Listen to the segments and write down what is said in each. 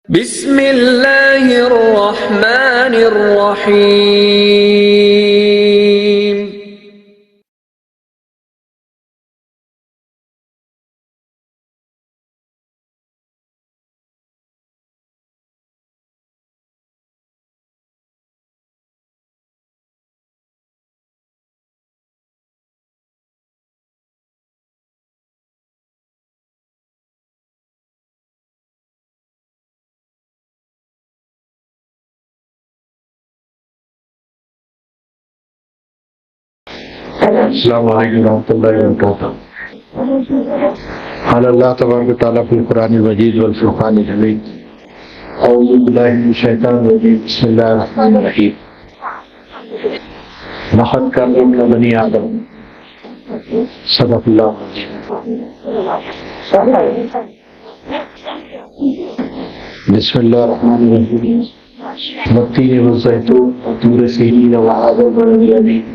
بسم اللہ الرحمن الرحیم۔ السلام علیکم ورحمۃ اللہ وبرکاتہ۔ قال اللہ تبارک و تعالیٰ فی القرآن المجید والفرقان الحمید، اعوذ باللہ من الشیطان الرجیم، بسم اللہ الرحمن الرحیم۔ لقد کرمنا بنی آدم، صدق اللہ العظیم۔ بسم اللہ الرحمن الرحیم۔ والتین والزیتون وطور سینین وهذا البلد الامین،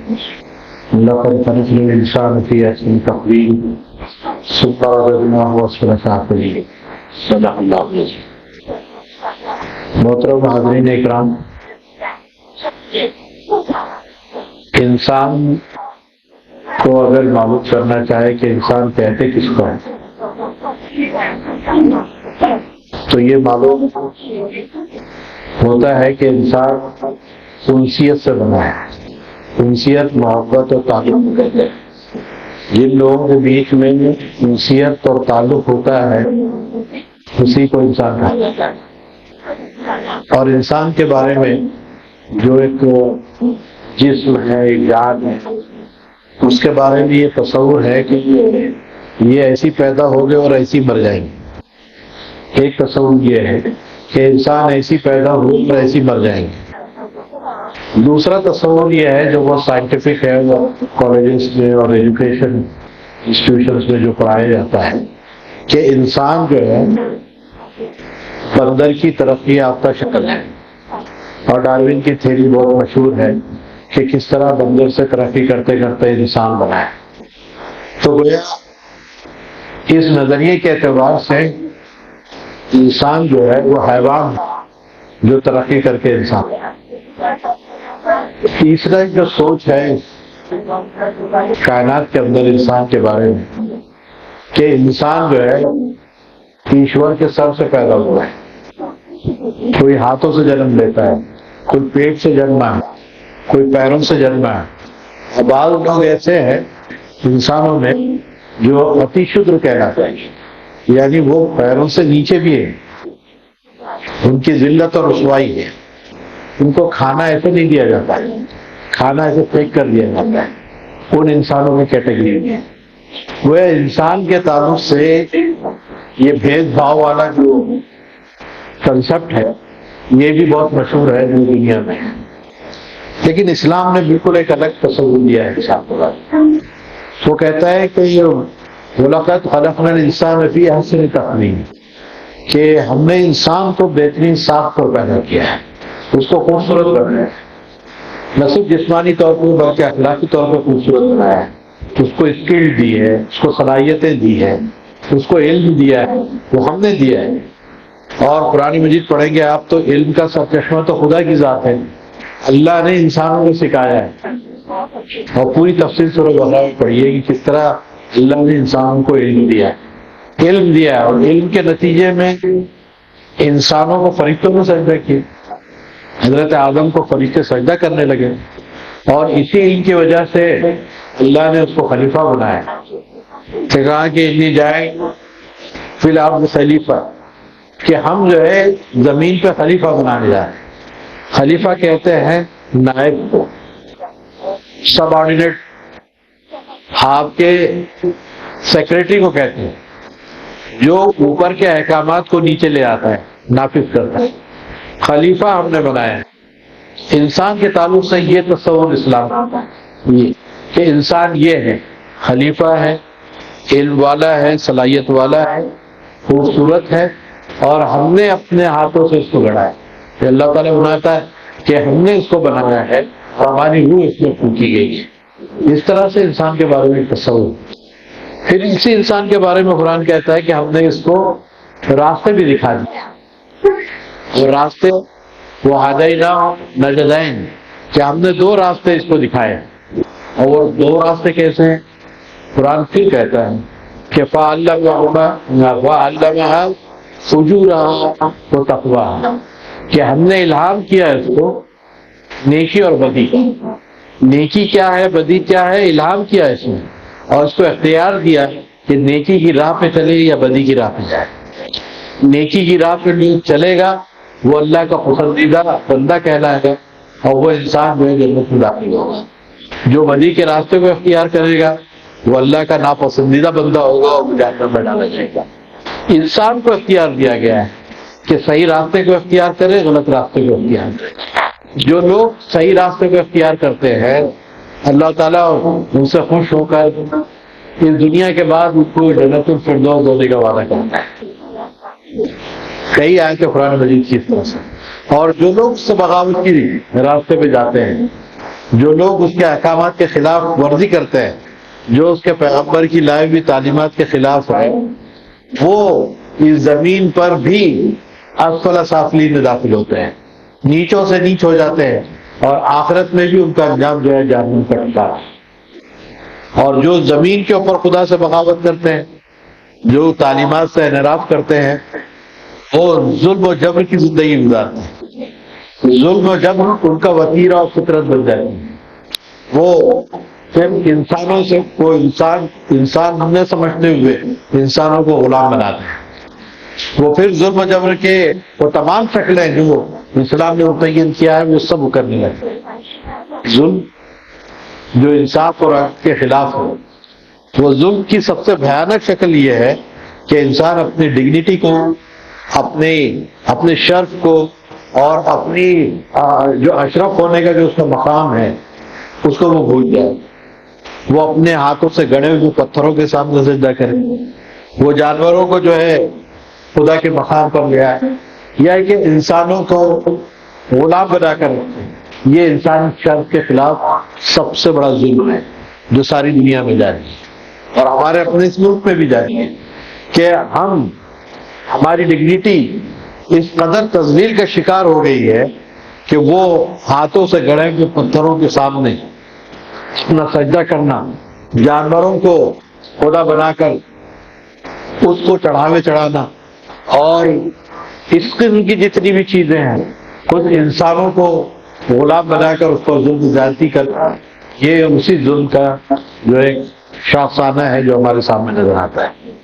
لقد خلقنا الانسان فی احسن تقویم ثم رددناہ اسفل سافلین، صدق اللہ العظیم۔ محترم حاضرین اکرام، انسان کو اگر معلوم کرنا چاہے کہ انسان کہتے کس کو ہے تو یہ معلوم ہوتا ہے کہ انسان انسیت سے بنا ہے۔ انسیت محبت اور تعلق کہتے ہیں۔ جن لوگوں کے بیچ میں انسیت اور تعلق ہوتا ہے اسی کو انسان کہا جاتا ہے۔ اور انسان کے بارے میں جو ایک جسم ہے، ایک جان ہے، اس کے بارے میں یہ تصور ہے کہ یہ ایسی پیدا ہو گئے اور ایسی مر جائیں گے۔ ایک تصور یہ ہے کہ انسان ایسی پیدا ہو اور ایسی مر جائیں گے۔ دوسرا تصور یہ ہے جو بہت سائنٹیفک ہے، وہ کالجز میں اور ایجوکیشن انسٹیٹیوشنز میں جو پڑھایا جاتا ہے کہ انسان جو ہے بندر کی ترقی یافتہ شکل ہے۔ اور ڈارون کی تھیوری بہت مشہور ہے کہ کس طرح بندر سے ترقی کرتے کرتے انسان بنا ہے۔ تو گویا اس نظریے کے اعتبار سے انسان جو ہے وہ حیوان جو ترقی کر کے انسان ہے۔ تیسرا جو سوچ ہے کائنات کے اندر انسان کے بارے میں کہ انسان جو ہے ایشور کے سر سے پیدا ہوا ہے۔ کوئی ہاتھوں سے جنم لیتا ہے، کوئی پیٹ سے جنما ہے، کوئی پیروں سے جنما ہے۔ بعض لوگ ایسے ہیں انسانوں میں جو اتی شودر کہلاتے ہیں، یعنی وہ پیروں سے نیچے بھی ہے، ان کی ذلت اور رسوائی ہے۔ ان کو کھانا ایسے نہیں دیا جاتا ہے، کھانا ایسے پھینک کر دیا جاتا ہے۔ ان انسانوں میں کیٹیگری ہے۔ وہ انسان کے تعلق سے یہ بھید بھاؤ والا جو کنسپٹ ہے یہ بھی بہت مشہور ہے دنیا میں، لیکن اسلام نے بالکل ایک الگ تصور دیا ہے انسان کو۔ وہ کہتا ہے کہ وَلَقَدْ خَلَقْنَا الْإِنسَانَ فِي أَحْسَنِ تَقْوِيمٍ، کہ ہم نے انسان کو بہترین ساخت پر پیدا کیا ہے، اس کو خوبصورت بنایا ہے، نہ صرف جسمانی طور پر بلکہ اخلاقی طور پر خوبصورت بنایا ہے۔ اس کو اسکل دی ہے، اس کو صلاحیتیں دی ہے، اس کو علم دیا ہے، وہ ہم نے دیا ہے۔ اور قرآن مجید پڑھیں گے آپ تو علم کا سرچشمہ تو خدا کی ذات ہے، اللہ نے انسانوں کو سکھایا ہے۔ اور پوری تفصیل سورہ بقرہ میں پڑھیے کہ کس طرح اللہ نے انسانوں کو علم دیا ہے، علم دیا ہے۔ اور علم کے نتیجے میں انسانوں کو فرشتوں نے سجدہ کیا، حضرت آدم کو فرشتے سجدہ کرنے لگے، اور اسی علم کی وجہ سے اللہ نے اس کو خلیفہ بنایا کہ کہا کہ انی جائے فی الارض خلیفہ، کہ ہم جو ہے زمین پہ خلیفہ بنانے جا رہے ہیں۔ خلیفہ کہتے ہیں نائب کو، سب آرڈینیٹ، آپ کے سیکریٹری کو کہتے ہیں جو اوپر کے احکامات کو نیچے لے آتا ہے، نافذ کرتا ہے۔ خلیفہ ہم نے بنایا ہے۔ انسان کے تعلق سے یہ تصور اسلام یہ کہ انسان یہ ہے، خلیفہ ہے، علم والا ہے، صلاحیت والا ہے، خوبصورت ہے، اور ہم نے اپنے ہاتھوں سے اس کو گڑھا ہے۔ کہ اللہ تعالیٰ بناتا ہے کہ ہم نے اس کو بنایا ہے اور ہماری روح اس میں پھونکی گئی ہے۔ اس طرح سے انسان کے بارے میں تصور۔ پھر اسی انسان کے بارے میں قرآن کہتا ہے کہ ہم نے اس کو راستے بھی دکھا دیے، وہ راستے وہ ہدینا نجدین کہ ہم نے دو راستے اس کو دکھائے، اور وہ دو راستے کیسے ہیں؟ قرآن پھر کہتا ہے کہ فَعَلَّمَهَا فُجُورَهَا وَتَقْوَاهَا کہ ہم نے الہام کیا ہے اس کو نیکی اور بدی کا۔ نیکی کیا ہے، بدی کیا ہے، الہام کیا ہے اس میں، اور اس کو اختیار دیا کہ نیکی کی راہ پہ چلے یا بدی کی راہ پہ جائے۔ نیکی کی راہ پہ چلے گا وہ اللہ کا پسندیدہ بندہ کہلائے گا، اور وہ انسان جو ہے جنت میں داخل ہوگا۔ جو بدی کے راستے کو اختیار کرے گا وہ اللہ کا ناپسندیدہ بندہ ہوگا اور وہ جہنم میں ڈالا جائے گا۔ انسان کو اختیار دیا گیا ہے کہ صحیح راستے کو اختیار کرے، غلط راستے کو اختیار کرے۔ جو لوگ صحیح راستے کو اختیار کرتے ہیں اللہ تعالیٰ ان سے خوش ہو کر اس دنیا کے بعد ان کو جنت الفردوس دینے کا وعدہ کرتا ہے۔ کئی آیتیں قرآن مجید کی اس طرح سے۔ اور جو لوگ اس سے بغاوت کی راستے پہ جاتے ہیں، جو لوگ اس کے احکامات کے خلاف ورزی کرتے ہیں، جو اس کے پیغمبر کی لائی ہوئی تعلیمات کے خلاف ہے، وہ اس زمین پر بھی اسفل سافلین میں داخل ہوتے ہیں، نیچوں سے نیچ ہو جاتے ہیں، اور آخرت میں بھی ان کا انجام جو ہے جہنم کا ٹھکانا ہے۔ اور جو زمین کے اوپر خدا سے بغاوت کرتے ہیں، جو تعلیمات سے انحراف کرتے ہیں، وہ ظلم و جبر کی زندگی گزارتے ہیں۔ ظلم و جبر ان کا وتیرہ اور فطرت بن جاتی ہے۔ وہ پھر انسانوں سے وہ انسان نہ سمجھتے ہوئے انسانوں کو غلام بناتے ہیں۔ وہ پھر ظلم و جبر کے وہ تمام شکلیں جو اسلام نے متعین کیا ہے وہ سب کرنے لگتے ہیں۔ ظلم جو انصاف اور حق کے خلاف ہو، وہ ظلم کی سب سے بھیانک شکل یہ ہے کہ انسان اپنی ڈگنیٹی کو، اپنے شرف کو، اور اپنی جو اشرف ہونے کا جو اس کا مقام ہے اس کو وہ بھول جائے۔ وہ اپنے ہاتھوں سے گڑے ہوئے پتھروں کے سامنے سجدہ کرے، وہ جانوروں کو جو ہے خدا کے مقام پر لے آئے، یا کہ انسانوں کو غلام بنا کر رکھے۔ یہ انسان شرف کے خلاف سب سے بڑا ظلم ہے جو ساری دنیا میں جاری ہے، اور ہمارے اپنے اس ملک میں بھی جاری ہے، کہ ہماری ڈگنیٹی اس قدر تذلیل کا شکار ہو گئی ہے کہ وہ ہاتھوں سے گڑے ہوئے پتھروں کے سامنے اپنا سجدہ کرنا، جانوروں کو خدا بنا کر اس کو چڑھاوے چڑھانا، اور اس قسم کی جتنی بھی چیزیں ہیں خود انسانوں کو غلام بنا کر اس کو ظلم زیادتی کرنا، یہ اسی ظلم کا جو ایک شاخسانہ ہے جو ہمارے سامنے نظر آتا ہے۔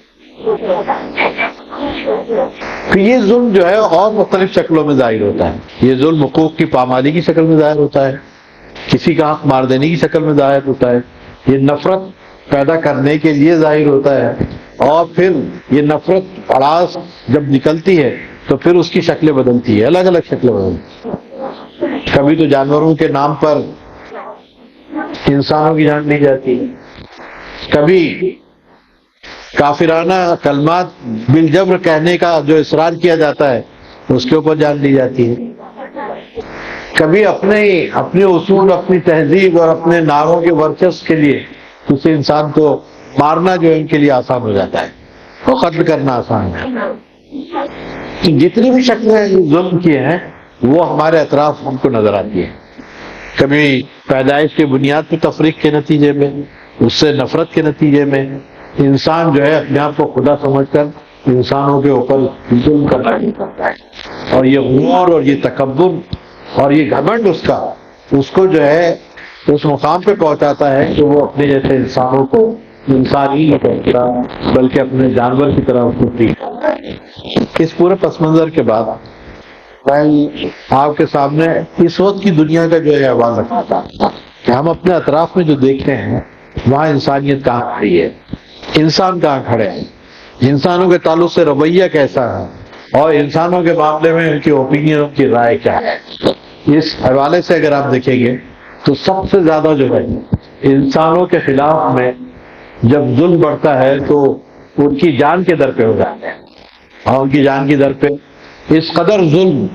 تو یہ ظلم جو ہے اور مختلف شکلوں میں ظاہر ہوتا ہے۔ یہ ظلم حقوق کی پامالی کی شکل میں ظاہر ہوتا ہے، کسی کا حق مار دینے کی شکل میں ظاہر ہوتا ہے، یہ نفرت پیدا کرنے کے لیے ظاہر ہوتا ہے، اور پھر یہ نفرت اڑاس جب نکلتی ہے تو پھر اس کی شکلیں بدلتی ہے، الگ الگ شکلیں بدلتی ہیں۔ کبھی تو جانوروں کے نام پر انسانوں کی جان لی جاتی ہے، کبھی کافرانہ کلمات بالجبر کہنے کا جو اصرار کیا جاتا ہے اس کے اوپر جان لی جاتی ہے، کبھی اپنے اصول، اپنی تہذیب اور اپنے ناروں کے ورچسپ کے لیے کسی انسان کو مارنا جو ہے ان کے لیے آسان ہو جاتا ہے، اور قتل کرنا آسان ہے۔ جتنی بھی شکلیں ظلم کی ہیں وہ ہمارے اطراف ہم کو نظر آتی ہیں، کبھی پیدائش کے بنیاد پہ تفریق کے نتیجے میں، اس سے نفرت کے نتیجے میں انسان جو ہے اپنے آپ کو خدا سمجھ کر انسانوں کے اوپر ظلم کرنا کرتا ہے، اور یہ غرور اور یہ تکبر اور یہ گھمنڈ اس کو جو ہے اس مقام پہ پہنچاتا ہے کہ وہ اپنے جیسے انسانوں کو انسان ہی نہیں کہتا بلکہ اپنے جانور کی طرح اس کو ٹریٹ کرتا ہے۔ اس پورے پس منظر کے بعد میں آپ کے سامنے اس وقت کی دنیا کا جو ہے احوال رکھنا چاہتا ہوں کہ ہم اپنے اطراف میں جو دیکھتے ہیں وہاں انسانیت کہاں کھڑی ہے، انسان کہاں کھڑے ہیں، انسانوں کے تعلق سے رویہ کیسا ہے، اور انسانوں کے معاملے میں ان کی اوپینین، ان کی رائے کیا ہے۔ اس حوالے سے اگر آپ دیکھیں گے تو سب سے زیادہ جو ہے انسانوں کے خلاف میں جب ظلم بڑھتا ہے تو ان کی جان کے در پہ ہو جاتے ہیں، اور ان کی جان کی در پہ اس قدر ظلم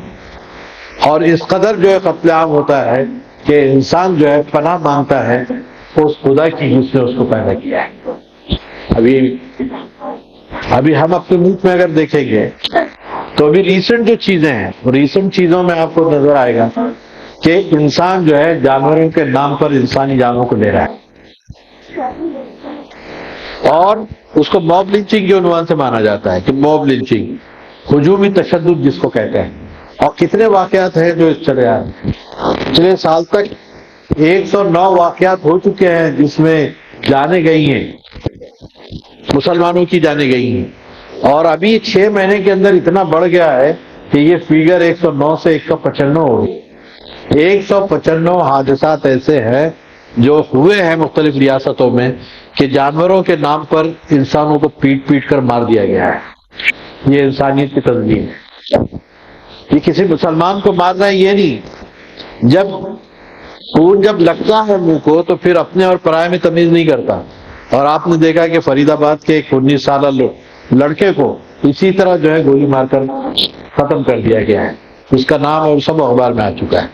اور اس قدر جو ہے قتل عام ہوتا ہے کہ انسان جو ہے پناہ مانگتا ہے اس خدا کی جس نے اس کو پیدا کیا ہے۔ ابھی ہم اپنے ملک میں اگر دیکھیں گے تو ابھی ریسنٹ جو چیزیں ہیں، ریسنٹ چیزوں میں آپ کو نظر آئے گا کہ انسان جو ہے جانوروں کے نام پر انسانی جانوں کو لے رہا ہے، اور اس کو موب لنچنگ کے عنوان سے مانا جاتا ہے کہ موب لنچنگ، ہجومی تشدد جس کو کہتے ہیں. اور کتنے واقعات ہیں جو چلے آ رہے ہیں. پچھلے سال تک 109 واقعات ہو چکے ہیں جس میں جانیں گئی ہیں، مسلمانوں کی جانیں گئی ہیں، اور ابھی 6 مہینے کے اندر اتنا بڑھ گیا ہے کہ یہ فیگر 109 سے 195 ہو گئی. 195 حادثات ایسے ہیں جو ہوئے ہیں مختلف ریاستوں میں کہ جانوروں کے نام پر انسانوں کو پیٹ پیٹ کر مار دیا گیا ہے. یہ انسانیت کی تنظیم ہے. یہ کسی مسلمان کو مارنا ہے یہ نہیں. جب خون جب لگتا ہے منہ کو تو پھر اپنے اور پرائے میں تمیز نہیں کرتا. اور آپ نے دیکھا کہ فرید آباد کے ایک 19 سالہ لڑکے کو اسی طرح جو ہے گولی مار کر ختم کر دیا گیا ہے. اس کا نام اور سب اخبار میں آ چکا ہے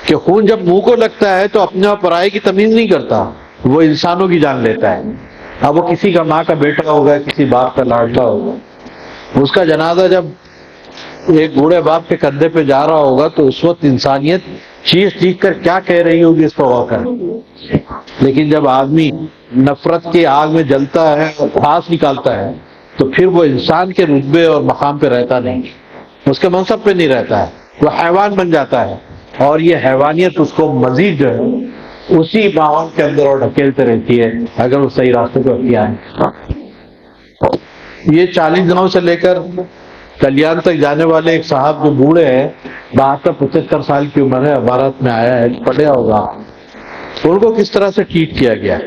کہ خون جب منہ کو لگتا ہے تو اپنے اور پرائے کی تمیز نہیں کرتا، وہ انسانوں کی جان لیتا ہے. اب وہ کسی کا ماں کا بیٹا ہوگا، کسی باپ کا لاڈلا ہوگا، اس کا جنازہ جب ایک بوڑھے باپ کے کندھے پہ جا رہا ہوگا تو اس وقت انسانیت چیخ چیخ کر کیا کہہ رہی ہوگی اس کو غور کریں. لیکن جب آدمی نفرت کی آگ میں جلتا ہے اور پھانس نکالتا ہے تو پھر وہ انسان کے رتبے اور مقام پہ رہتا نہیں، اس کے منصب پہ نہیں رہتا ہے، وہ حیوان بن جاتا ہے. اور یہ حیوانیت اس کو مزید جو ہے اسی ماحول کے اندر اور ڈھکیلتے رہتی ہے اگر وہ صحیح راستے پہ کیا ہے. یہ 40 دنوں سے لے کر کلیان تک جانے والے ایک صاحب جو بوڑھے ہیں، 72-75 سال کی عمر ہے، عمارت میں آیا ہے، پڑھا ہوگا، ان کو کس طرح سے ٹریٹ کیا گیا،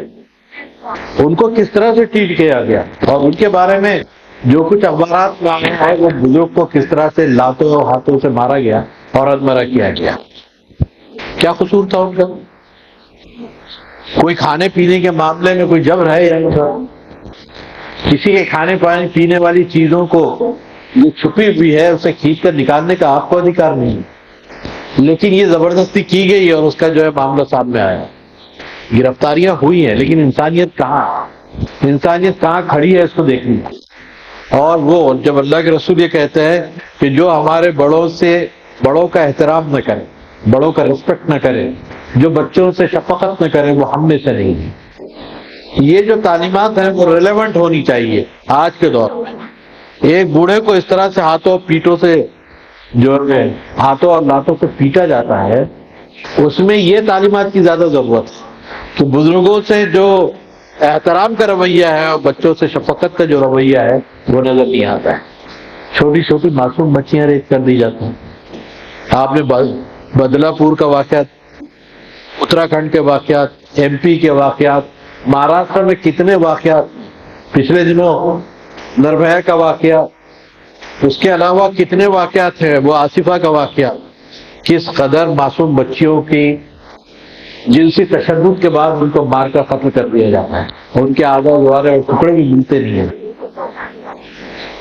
ان کو کس طرح سے ٹریٹ کیا گیا، اور ان کے بارے میں جو کچھ اخبارات میں آیا ہے وہ بزرگ کو کس طرح سے لاتوں اور ہاتھوں سے مارا گیا اور ادمرہ کیا گیا. کیا قصور تھا ان کا؟ کوئی کھانے پینے کے معاملے میں کوئی جبر ہے یا نہیں؟ کسی کے کھانے پینے والی چیزوں کو جو چھپی ہوئی ہے اسے کھینچ کر نکالنے کا آپ کو ادھیکار نہیں، لیکن یہ زبردستی کی گئی اور اس کا جو ہے معاملہ سامنے آیا. گرفتاریاں ہوئی ہیں لیکن انسانیت کہاں؟ انسانیت کہاں کھڑی ہے اس کو دیکھنی. اور وہ جب اللہ کے رسول یہ کہتے ہیں کہ جو ہمارے بڑوں کا احترام نہ کرے، بڑوں کا ریسپیکٹ نہ کرے، جو بچوں سے شفقت نہ کرے، وہ ہم میں سے نہیں ہے. یہ جو تعلیمات ہیں وہ ریلیونٹ ہونی چاہیے آج کے دور میں. ایک بوڑھے کو اس طرح سے ہاتھوں پیٹوں سے جو ہے ہاتھوں اور لاتوں سے پیٹا جاتا ہے، اس میں یہ تعلیمات کی زیادہ ضرورت ہے کہ بزرگوں سے جو احترام کا رویہ ہے اور بچوں سے شفقت کا جو رویہ ہے وہ نظر نہیں آتا ہے. چھوٹی چھوٹی معصوم بچیاں ریپ کر دی جاتی ہیں. آپ نے بدلا پور کا واقعات، اتراکھنڈ کے واقعات، ایم پی کے واقعات، مہاراشٹر میں کتنے واقعات، پچھلے دنوں نربھیا کا واقعہ، اس کے علاوہ کتنے واقعات ہیں، وہ آصفہ کا واقعہ. کس قدر معصوم بچیوں کی جنسی تشدد کے بعد ان کو مار کر قتل کر دیا جاتا ہے، ان کے اعضاء دوارے اور ٹکڑے بھی ملتے نہیں ہیں.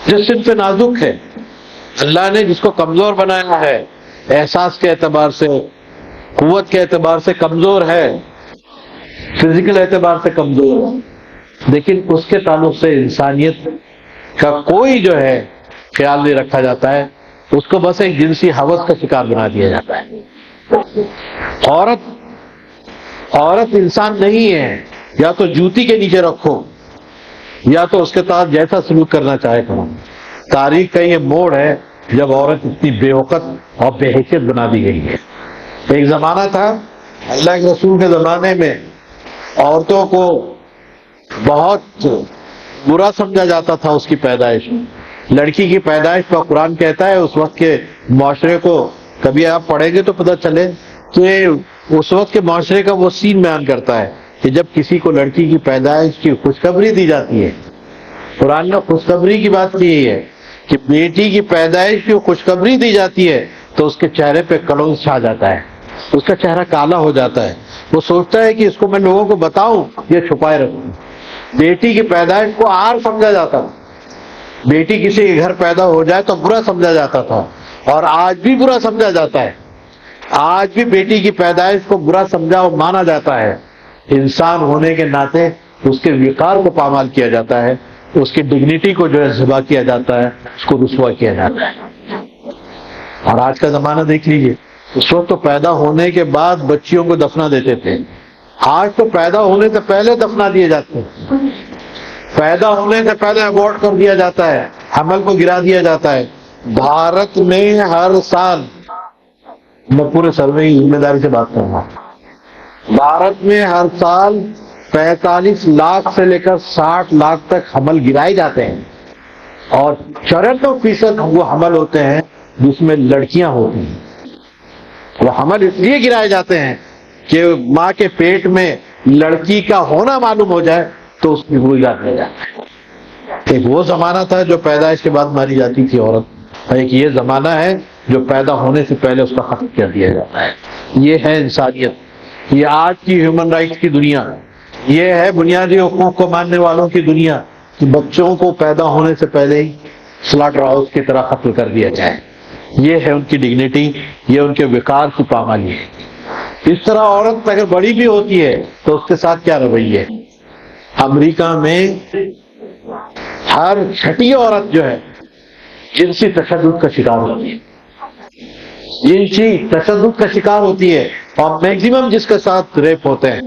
جس صنف نازک ہے، اللہ نے جس کو کمزور بنایا ہے، احساس کے اعتبار سے، قوت کے اعتبار سے کمزور ہے، فزیکل اعتبار سے کمزور ہے، لیکن اس کے تعلق سے انسانیت کا کوئی جو ہے خیال نہیں رکھا جاتا ہے. اس کو بس ایک جنسی ہوس کا شکار بنا دیا جاتا ہے. عورت انسان نہیں ہے، یا تو جوتی کے نیچے رکھو یا تو اس کے ساتھ جیسا سلوک کرنا چاہے کرو. تاریخ کا یہ موڑ ہے جب عورت اتنی بے وقت اور بے حیثیت بنا دی گئی ہے. ایک زمانہ تھا اللہ کے رسول کے زمانے میں عورتوں کو بہت برا سمجھا جاتا تھا. اس کی پیدائش، لڑکی کی پیدائش پر قرآن کہتا ہے اس وقت کے معاشرے کو، کبھی آپ پڑھیں گے تو پتہ چلے کہ اس وقت کے معاشرے کا وہ سین بیان کرتا ہے کہ جب کسی کو لڑکی کی پیدائش کی خوشخبری دی جاتی ہے، قرآن نے خوشخبری کی بات کی ہے کہ بیٹی کی پیدائش کی خوشخبری دی جاتی ہے تو اس کے چہرے پہ کلوز چھا جاتا ہے، اس کا چہرہ کالا ہو جاتا ہے. وہ سوچتا ہے کہ اس کو میں لوگوں کو بتاؤں یا چھپائے رکھوں. بیٹی کی پیدائش کو آر سمجھا جاتا تھا. بیٹی کسی کے گھر پیدا ہو جائے تو برا سمجھا جاتا تھا، اور آج بھی برا سمجھا جاتا ہے. آج بھی بیٹی کی پیدائش کو برا سمجھا اور مانا جاتا ہے. انسان ہونے کے ناطے اس کے وقار کو پامال کیا جاتا ہے، اس کی ڈگنیٹی کو جو ہے ذبح کیا جاتا ہے، اس کو رسوا کیا جاتا ہے. اور آج کا زمانہ دیکھ لیجئے، اس وقت تو پیدا ہونے کے بعد بچیوں کو دفنا دیتے تھے، آج تو پیدا ہونے سے پہلے دفنا دیے جاتے ہیں، پیدا ہونے سے پہلے ابورٹ کر دیا جاتا ہے، حمل کو گرا دیا جاتا ہے۔ بھارت میں ہر سال، میں پورے سروے کی ذمہ داری سے بات کروں گا، بھارت میں ہر سال 45 لاکھ سے لے کر 60 لاکھ تک حمل گرائے جاتے ہیں، اور 94% وہ حمل ہوتے ہیں جس میں لڑکیاں ہوتی ہیں۔ وہ حمل اس لیے گرائے جاتے ہیں کہ ماں کے پیٹ میں لڑکی کا ہونا معلوم ہو جائے تو اس کی روئی گاٹ لے جاتا ہے۔ ایک وہ زمانہ تھا جو پیدائش کے بعد ماری جاتی تھی عورت، ایک یہ زمانہ ہے جو پیدا ہونے سے پہلے اس کا ختم کر دیا جاتا ہے۔ یہ ہے انسانیت، یہ آج کی ہیومن رائٹس کی دنیا، یہ ہے بنیادی حقوق کو ماننے والوں کی دنیا، کہ بچوں کو پیدا ہونے سے پہلے ہی سلاٹر ہاؤس کی طرح قتل کر دیا جائے۔ یہ ہے ان کی ڈگنیٹی، یہ ان کے وقار کی پامالی ہے۔ اس طرح عورت اگر بڑی بھی ہوتی ہے تو اس کے ساتھ کیا رویہ ہے؟ امریکہ میں ہر چھٹی عورت جو ہے جنسی تشدد کا شکار ہوتی ہے، جنسی تشدد کا شکار ہوتی ہے، اور میکسیمم جس کے ساتھ ریپ ہوتے ہیں۔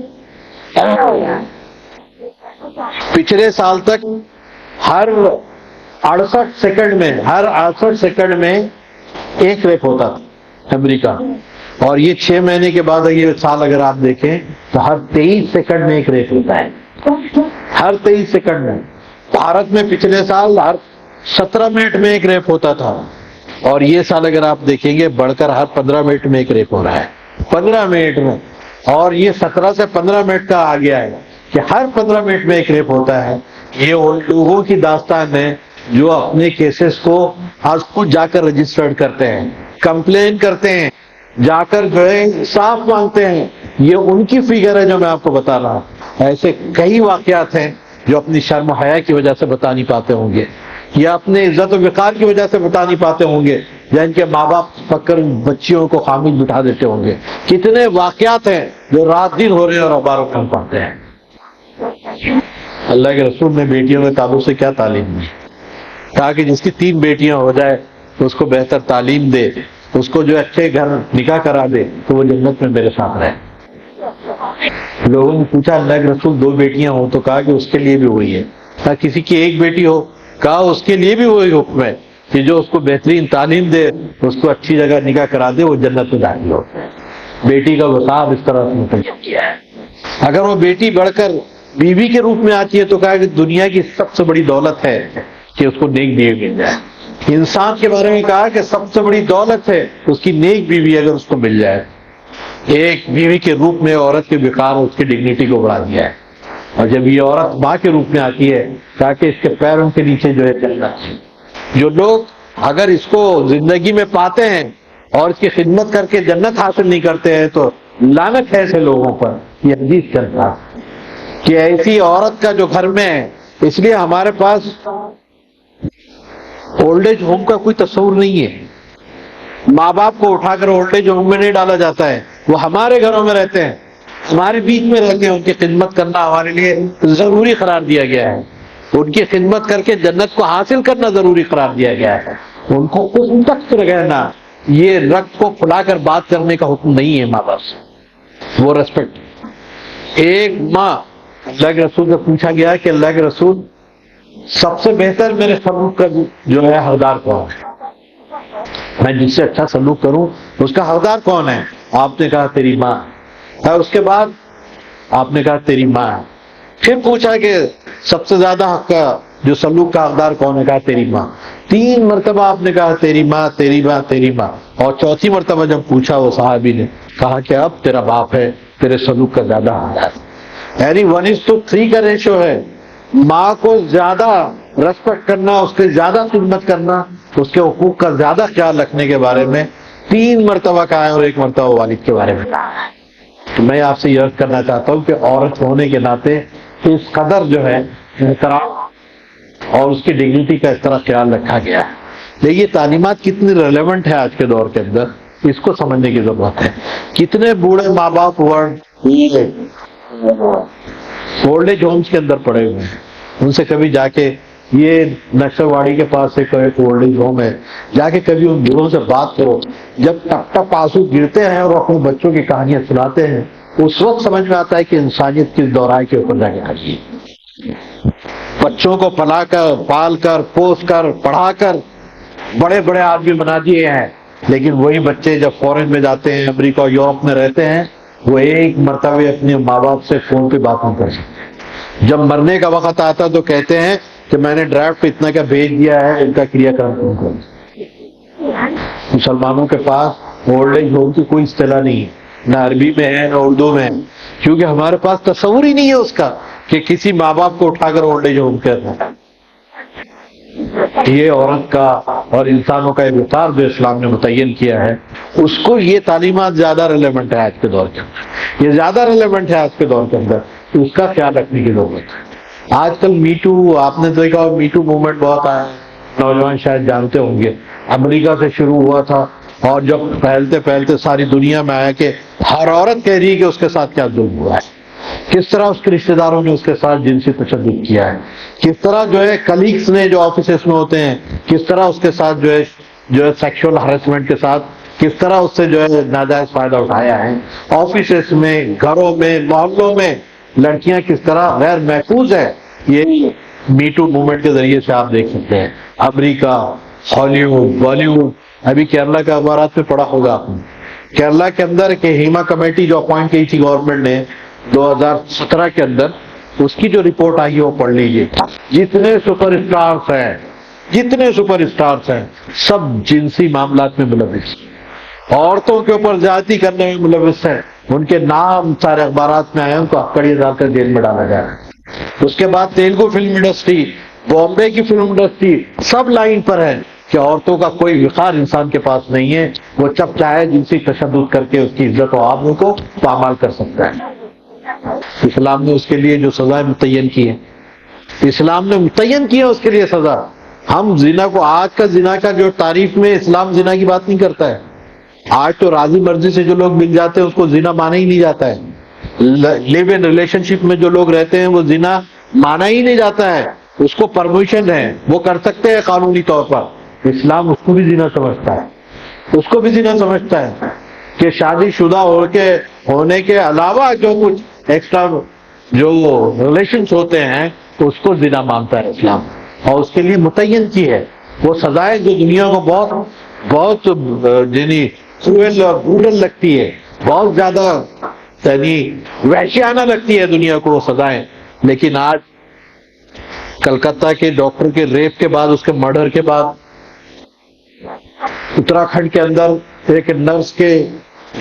پچھلے سال تک ہر 68 سیکنڈ میں ایک ریپ ہوتا تھا امریکہ، اور یہ 6 مہینے کے بعد یہ سال اگر آپ دیکھیں تو ہر 23 سیکنڈ میں ایک ریپ ہوتا ہے، ہر 23 سیکنڈ میں۔ بھارت میں پچھلے سال ہر 17 منٹ میں ایک ریپ ہوتا تھا، اور یہ سال اگر آپ دیکھیں گے بڑھ کر ہر 15 منٹ میں ایک ریپ ہو رہا ہے، 15 منٹ میں، اور یہ 17 سے 15 منٹ کا آ گیا ہے کہ ہر 15 منٹ میں ایک ریپ ہوتا ہے۔ یہ ان لوگوں کی داستان ہے جو اپنے کیسز کو آج خود جا کر رجسٹرڈ کرتے ہیں، کمپلین کرتے ہیں، جا کر جو ہے انصاف مانگتے ہیں۔ یہ ان کی فگر ہے جو میں آپ کو بتا رہا ہوں۔ ایسے کئی واقعات ہیں جو اپنی شرم و حیا کی وجہ سے بتا نہیں پاتے ہوں گے، یا اپنے عزت و وقار کی وجہ سے بتا نہیں پاتے ہوں گے، یا ان کے ماں باپ پکڑ بچیوں کو خاموش بٹھا دیتے ہوں گے۔ کتنے واقعات ہیں جو رات دن ہو رہے ہیں اور اخباروں میں ہم پڑھتے ہیں۔ اللہ کے رسول نے بیٹیوں کے تعلق سے کیا تعلیم دی؟ کہا کہ جس کی 3 بیٹیاں ہو جائے تو اس کو بہتر تعلیم دے، اس کو جو اچھے گھر نکاح کرا دے تو وہ جنت میں میرے ساتھ رہے۔ لوگوں نے پوچھا اللہ کے رسول 2 بیٹیاں ہوں تو کہا کہ اس کے لیے بھی وہی ہے۔ کہا کسی کی 1 بیٹی ہو، کہا اس کے لیے بھی وہی حکم ہے کہ جو اس کو بہترین تعلیم دے، اس کو اچھی جگہ نکاح کرا دے، وہ جنت میں داخل ہو۔ بیٹی کا وقار اس طرح سے متعین کیا ہے۔ اگر وہ بیٹی بڑھ کر بیوی کے روپ میں آتی ہے تو کہا کہ دنیا کی سب سے بڑی دولت ہے کہ اس کو نیک بیوی مل جائے۔ انسان کے بارے میں کہا کہ سب سے بڑی دولت ہے اس کی نیک بیوی اگر اس کو مل جائے۔ ایک بیوی کے روپ میں عورت کے وقار اور اس کی ڈگنیٹی کو بڑھا دیا ہے۔ اور جب یہ عورت ماں کے روپ میں آتی ہے کہا کہ اس کے پیروں کے نیچے جو ہے جنت۔ جو لوگ اگر اس کو زندگی میں پاتے ہیں اور اس کی خدمت کر کے جنت حاصل نہیں کرتے ہیں تو لعنت ہے ایسے لوگوں پر۔ یہ حدیث چلتا کہ ایسی عورت کا جو گھر میں ہے، اس لیے ہمارے پاس اولڈ ایج ہوم کا کوئی تصور نہیں ہے۔ ماں باپ کو اٹھا کر اولڈ ایج ہوم میں نہیں ڈالا جاتا ہے، وہ ہمارے گھروں میں رہتے ہیں، ہمارے بیچ میں رہتے ہیں۔ ان کی خدمت کرنا ہمارے لیے ضروری قرار دیا گیا ہے، ان کی خدمت کر کے جنت کو حاصل کرنا ضروری قرار دیا گیا ہے۔ ان کو اس تک رہنا، یہ رگ کو پھلا کر بات کرنے کا حکم نہیں ہے ماں باپ سے، وہ ریسپیکٹ۔ ایک ماں، اللہ کے رسول سے پوچھا گیا کہ اللہ کے رسول سب سے بہتر میرے سلوک کا جو ہے حقدار کون ہے؟ میں جس سے اچھا سلوک کروں اس کا حقدار کون ہے؟ آپ نے کہا تیری ماں۔ اور اس کے بعد آپ نے کہا تیری ماں۔ پھر پوچھا کہ سب سے زیادہ حق کا جو سلوک کا حقدار کون ہے؟ کہا تیری ماں۔ 3 مرتبہ آپ نے کہا تیری ماں تیری ماں تیری ماں، اور 4تھی مرتبہ جب پوچھا وہ صحابی نے کہا کہ اب تیرا باپ ہے، تیرے سلوک کا زیادہ حقدار۔ یعنی 1:3 کا ریشو ہے۔ ماں کو زیادہ ریسپیکٹ کرنا، اس کے زیادہ خدمت کرنا، اس کے حقوق کا زیادہ خیال رکھنے کے بارے میں 3 مرتبہ کہا ہے، اور 1 مرتبہ والد کے بارے میں کہا ہے۔ تو میں آپ سے یہ عرض کرنا چاہتا ہوں کہ عورت ہونے کے ناطے اس قدر جو ہے احترام اور اس کی ڈگنیٹی کا اس طرح خیال رکھا گیا ہے۔ دیکھیے تعلیمات کتنی ریلیونٹ ہے آج کے دور کے اندر، اس کو سمجھنے کی ضرورت ہے۔ کتنے بوڑھے ماں باپ اولڈ ایج ہومز کے اندر پڑے ہوئے ہیں، ان سے کبھی جا کے یہ نشترواڑی کے پاس ایک اولڈ ایج ہوم ہے، جا کے کبھی ان بوڑھوں سے بات کرو، جب ٹپ ٹپ آنسو گرتے ہیں اور اپنے بچوں کی کہانیاں سناتے ہیں، اس وقت سمجھ میں آتا ہے کہ انسانیت کس دورائے کے اوپر جا کے کھڑی ہے۔ بچوں کو پلا کر، پال کر، پوس کر، پڑھا کر بڑے بڑے آدمی بنا دیے ہیں، لیکن وہی بچے جب فورن میں جاتے ہیں، امریکہ اور یورپ میں رہتے ہیں، وہ ایک مرتبہ اپنے ماں باپ سے فون پہ بات نہیں کر سکتے۔ جب مرنے کا وقت آتا تو کہتے ہیں کہ میں نے ڈرافٹ اتنا کا بھیج دیا ہے، ان کا کریا کرم کرو۔ مسلمانوں کے پاس اولڈ ایج ہوم کی کوئی اصطلاح نہیں ہے، نہ عربی میں ہے نہ اردو میں ہے، کیونکہ ہمارے پاس تصور ہی نہیں ہے اس کا کہ کسی ماں باپ کو اٹھا کر اولڈ ایج ہوم کہتا ہے۔ یہ عورت کا اور انسانوں کا وقار جو اسلام نے متعین کیا ہے، اس کو یہ تعلیمات زیادہ ریلیونٹ ہے آج کے دور کے اندر، یہ زیادہ ریلیونٹ ہے آج کے دور کے اندر، اس کا خیال رکھنے کی ضرورت ہے۔ آج کل میٹو، آپ نے دیکھا میٹو موومنٹ بہت آیا، نوجوان شاید جانتے ہوں گے، امریکہ سے شروع ہوا تھا اور جب پھیلتے پھیلتے ساری دنیا میں آیا کہ ہر عورت کہہ رہی ہے کہ اس کے ساتھ کیا ظلم ہوا ہے، کس طرح اس کے رشتہ داروں نے اس کے ساتھ جنسی تشدد کیا ہے، کس طرح جو ہے کلیگس نے جو آفیسز میں ہوتے ہیں، کس طرح اس کے ساتھ جو ہے سیکشول ہراسمنٹ کے ساتھ کس طرح اس سے جو ہے ناجائز فائدہ اٹھایا ہے، آفیسز میں، گھروں میں، محلوں میں لڑکیاں کس طرح غیر محفوظ ہے، یہ میٹو موومنٹ کے ذریعے سے آپ دیکھ سکتے ہیں۔ امریکہ، ہالی ووڈ، بالی ووڈ، ابھی کیرلا کے اخبارات میں پڑھا ہوگا آپ نے، کیرلا کے اندر کہ ہیما کمیٹی جو اپوائنٹ کی تھی گورنمنٹ نے 2017 کے اندر، اس کی جو رپورٹ آئی ہے وہ پڑھ لیجیے۔ جتنے سپر اسٹارز ہیں سب جنسی معاملات میں ملوث، عورتوں کے اوپر زیادتی کرنے میں ملوث ہیں، ان کے نام سارے اخبارات میں آئے، ان کو اکڑیے ڈال کر جیل میں ڈالا جا رہا ہے۔ اس کے بعد تیلگو فلم انڈسٹری، بامبے کی فلم انڈسٹری سب لائن پر ہے کہ عورتوں کا کوئی وقار انسان کے پاس نہیں ہے، وہ جب چاہے جنسی تشدد کر کے اس کی عزت و آبرو کو پامال کر سکتا ہے۔ اسلام نے اس کے لیے جو سزائیں متعین کی ہیں، اسلام نے متعین کی ہے اس کے لیے سزا۔ ہم زنا کو، آج کا زنا کا جو تعریف میں اسلام زنا کی بات نہیں کرتا ہے، آج تو راضی مرضی سے جو لوگ مل جاتے ہیں اس کو زنا مانا ہی نہیں جاتا ہے، لیو ان ریلیشن شپ میں جو لوگ رہتے ہیں وہ زنا مانا ہی نہیں جاتا ہے، اس کو پرمیشن ہے، وہ کر سکتے ہیں قانونی طور پر۔ اسلام اس کو بھی زنا سمجھتا ہے، اس کو بھی زنا سمجھتا ہے کہ شادی شدہ ہونے کے علاوہ جو کچھ ایکسٹرا جو ریلیشنز ہوتے ہیں اس کو زنا مانتا ہے اسلام، اور اس کے لیے متعین کی ہے وہ سزائیں جو دنیا کو بہت یعنی کروئل اور بروٹل لگتی ہے، بہت زیادہ یعنی وحشیانہ لگتی ہے دنیا کو وہ سزائیں، لیکن آج کلکتہ کے ڈاکٹر کے ریپ کے بعد، اس کے مرڈر کے بعد، اتراکھنڈ کے اندر ایک نرس کے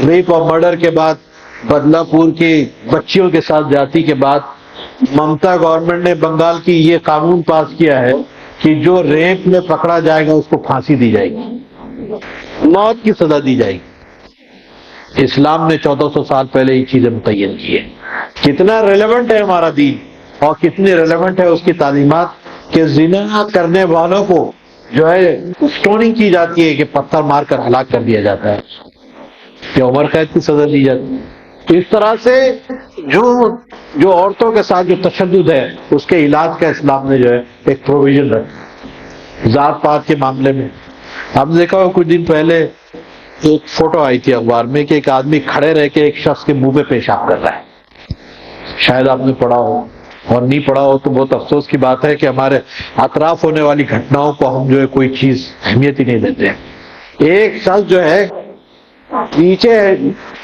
ریپ اور مرڈر کے بعد، بدلا پور کی بچیوں کے ساتھ زیادتی کے بعد، ممتا گورنمنٹ نے بنگال کی یہ قانون پاس کیا ہے کہ جو ریپ میں پکڑا جائے گا اس کو پھانسی دی جائے گی، موت کی سزا دی جائے گی۔ اسلام نے 1400 سال پہلے یہ چیزیں متعین کی ہیں۔ کتنا ریلیونٹ ہے ہمارا دین اور کتنی ریلیونٹ ہے اس کی تعلیمات کہ زنا کرنے والوں کو جو ہے اسٹوننگ کی جاتی ہے، کہ پتھر مار کر ہلاک کر دیا جاتا ہے، کہ عمر قید کی سزا دی جاتی ہے۔ اس طرح سے جو عورتوں کے ساتھ جو تشدد ہے اس کے علاج کا اسلام نے جو ہے ایک پروویژن رکھا۔ ذات پات کے معاملے میں ہم نے دیکھا کچھ دن پہلے ایک فوٹو آئی تھی اخبار میں کہ ایک آدمی کھڑے رہ کے ایک شخص کے منہ پہ پیشاب کر رہا ہے، شاید آپ نے پڑھا ہو، اور نہیں پڑھا ہو تو بہت افسوس کی بات ہے کہ ہمارے اطراف ہونے والی گھٹناؤں کو ہم جو ہے کوئی چیز اہمیت ہی نہیں دیتے ہیں۔ ایک شخص جو ہے نیچے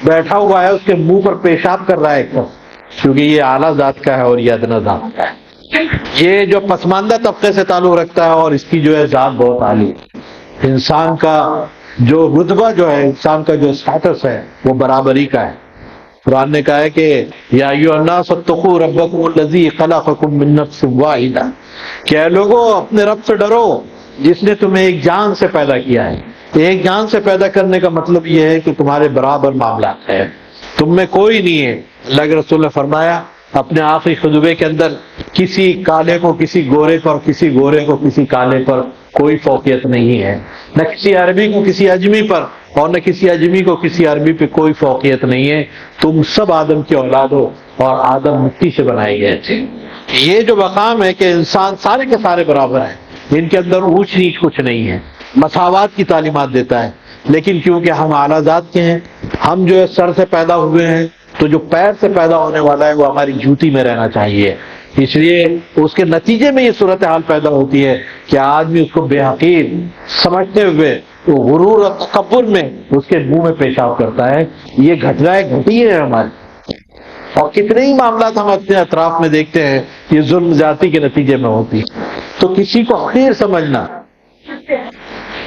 بیٹھا ہوا ہے، اس کے منہ پر پیشاب کر رہا ہے ایک شخص، کیونکہ یہ اعلیٰ ذات کا ہے اور یہ ادنا ذات کا ہے، یہ جو پسماندہ طبقے سے تعلق رکھتا ہے اور اس کی جو ہے ذات بہت عالی ہے۔ انسان کا جو رتبہ جو ہے، انسان کا جو اسٹیٹس ہے وہ برابری کا ہے۔ قرآن نے کہا ہے کہ یا ایھا الناس اتقوا ربکم الذی خلقکم من نفس واحدہ، کہ اے لوگو اپنے رب سے ڈرو جس نے تمہیں ایک جان سے پیدا کیا ہے۔ ایک جان سے پیدا کرنے کا مطلب یہ ہے کہ تمہارے برابر معاملات ہیں، تم میں کوئی نہیں ہے۔ اللہ کے رسول نے فرمایا اپنے آخری خطبے کے اندر، کسی کالے کو کسی گورے پر، کسی گورے کو کسی کالے پر کوئی فوقیت نہیں ہے، نہ کسی عربی کو کسی اجمی پر اور نہ کسی اجمی کو کسی عربی پہ کوئی فوقیت نہیں ہے، تم سب آدم کی اولاد ہو اور آدم مٹی سے بنائے گئے تھے۔ یہ جو مقام ہے کہ انسان سارے کے سارے برابر ہیں، ان کے اندر اونچ نیچ کچھ نہیں ہے، مساوات کی تعلیمات دیتا ہے، لیکن کیونکہ ہم اعلیٰ ذات کے ہیں، ہم جو ہے سر سے پیدا ہوئے ہیں، تو جو پیر سے پیدا ہونے والا ہے وہ ہماری جوتی میں رہنا چاہیے، اس لیے اس کے نتیجے میں یہ صورتحال پیدا ہوتی ہے کہ آدمی اس کو بے حقیر سمجھتے ہوئے وہ غرور اور تکبر میں اس کے منہ میں پیشاب کرتا ہے۔ یہ گھٹنائیں گھٹی ہیں ہماری، اور کتنے ہی معاملات ہم اپنے اطراف میں دیکھتے ہیں یہ ظلم زیادتی کے نتیجے میں ہوتی ہے۔ تو کسی کو حقیر سمجھنا،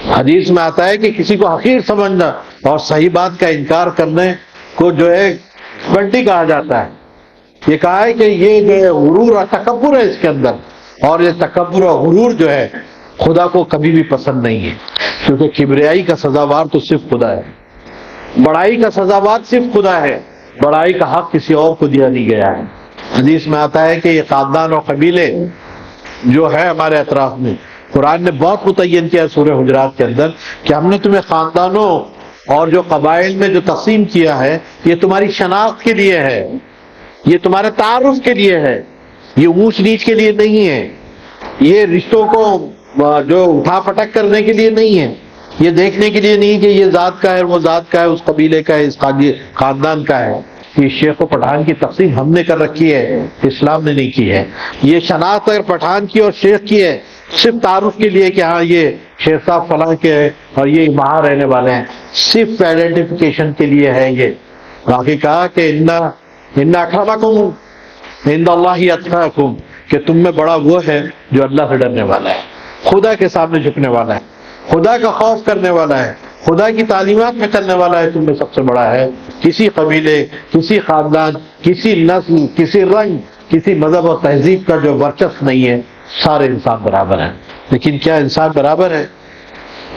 حدیث میں آتا ہے کہ کسی کو حقیر سمجھنا اور صحیح بات کا انکار کرنے کو جو ہے بنٹی کہا جاتا ہے۔ یہ کہا ہے کہ یہ جو ہے غرور اور تکبر ہے اس کے اندر، اور یہ تکبر اور غرور جو ہے خدا کو کبھی بھی پسند نہیں ہے، کیونکہ کبریائی کا سزاوار تو صرف خدا ہے، بڑائی کا سزاوار صرف خدا ہے، بڑائی کا حق کسی اور کو دیا نہیں گیا ہے۔ حدیث میں آتا ہے کہ یہ خاندان اور قبیلے جو ہے ہمارے اطراف میں، قرآن نے بہت متعین کیا ہے سورہ حجرات کے اندر کہ ہم نے تمہیں خاندانوں اور جو قبائل میں جو تقسیم کیا ہے یہ تمہاری شناخت کے لیے ہے، یہ تمہارے تعارف کے لیے ہے، یہ اونچ نیچ کے لیے نہیں ہے، یہ رشتوں کو جو اٹھا پٹک کرنے کے لیے نہیں ہے، یہ دیکھنے کے لیے نہیں کہ یہ ذات کا ہے وہ ذات کا ہے، اس قبیلے کا ہے اس خاندان کا ہے۔ یہ شیخ و پٹھان کی تقسیم ہم نے کر رکھی ہے، اسلام نے نہیں کی ہے۔ یہ شناخت اگر پٹھان کی اور شیخ کی ہے صرف تعارف کے لیے کہ ہاں یہ شیخ صاحب فلاں کے ہیں اور یہ وہاں رہنے والے ہیں، صرف آئیڈینٹیفیکیشن کے لیے ہے یہ۔ باقی کہا کہ ان اکرمکم عند اللہ اتقاکم، کہ تم میں بڑا وہ ہے جو اللہ سے ڈرنے والا ہے، خدا کے سامنے جھکنے والا ہے، خدا کا خوف کرنے والا ہے، خدا کی تعلیمات میں چلنے والا ہے، تم میں سب سے بڑا ہے۔ کسی قبیلے، کسی خاندان، کسی نسل، کسی رنگ، کسی مذہب اور تہذیب کا جو ورچسپ نہیں ہے، سارے انسان برابر ہیں۔ لیکن کیا انسان برابر ہے؟